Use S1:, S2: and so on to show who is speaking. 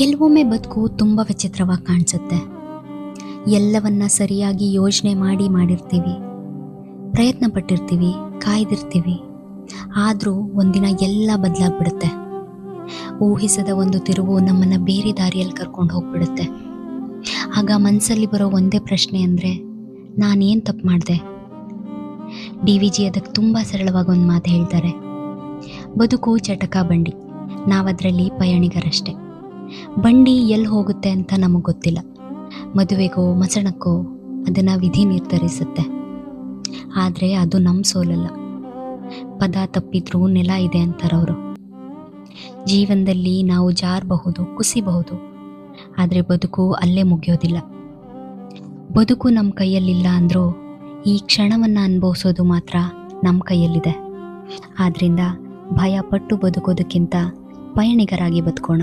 S1: ಕೆಲವೊಮ್ಮೆ ಬದುಕು ತುಂಬ ವಿಚಿತ್ರವಾಗಿ ಕಾಣಿಸುತ್ತೆ. ಎಲ್ಲವನ್ನ ಸರಿಯಾಗಿ ಯೋಚನೆ ಮಾಡಿರ್ತೀವಿ, ಪ್ರಯತ್ನ ಪಟ್ಟಿರ್ತೀವಿ, ಕಾಯ್ದಿರ್ತೀವಿ. ಆದರೂ ಒಂದಿನ ಎಲ್ಲ ಬದಲಾಗ್ಬಿಡುತ್ತೆ. ಊಹಿಸದ ಒಂದು ತಿರುವು ನಮ್ಮನ್ನು ಬೇರೆ ದಾರಿಯಲ್ಲಿ ಕರ್ಕೊಂಡು ಹೋಗ್ಬಿಡುತ್ತೆ. ಆಗ ಮನಸ್ಸಲ್ಲಿ ಬರೋ ಒಂದೇ ಪ್ರಶ್ನೆ ಅಂದರೆ, ನಾನೇನು ತಪ್ಪು ಮಾಡಿದೆ? DVG ಅದಕ್ಕೆ ತುಂಬ ಸರಳವಾಗಿ ಒಂದು ಮಾತು ಹೇಳ್ತಾರೆ: ಬದುಕು ಚಟಕ ಬಂಡಿ, ನಾವದರಲ್ಲಿ ಪಯಣಿಗರಷ್ಟೆ. ಬಂಡಿ ಎಲ್ಲಿ ಹೋಗುತ್ತೆ ಅಂತ ನಮಗೆ ಗೊತ್ತಿಲ್ಲ. ಮದುವೆಗೋ ಮಸಣಕ್ಕೋ ಅದನ್ನು ವಿಧಿ ನಿರ್ಧರಿಸುತ್ತೆ. ಆದರೆ ಅದು ನಮ್ಮ ಸೋಲಲ್ಲ. ಪದ ತಪ್ಪಿದ್ರೂ ನೆಲ ಇದೆ ಅಂತಾರವರು. ಜೀವನದಲ್ಲಿ ನಾವು ಜಾರಬಹುದು, ಕುಸಿಬಹುದು, ಆದರೆ ಬದುಕು ಅಲ್ಲೇ ಮುಗಿಯೋದಿಲ್ಲ. ಬದುಕು ನಮ್ಮ ಕೈಯಲ್ಲಿಲ್ಲ ಅಂದರೂ ಈ ಕ್ಷಣವನ್ನು ಅನುಭವಿಸೋದು ಮಾತ್ರ ನಮ್ಮ ಕೈಯಲ್ಲಿದೆ. ಆದ್ದರಿಂದ ಭಯ ಪಟ್ಟು ಬದುಕೋದಕ್ಕಿಂತ ಪಯಣಿಗರಾಗಿ ಬದುಕೋಣ.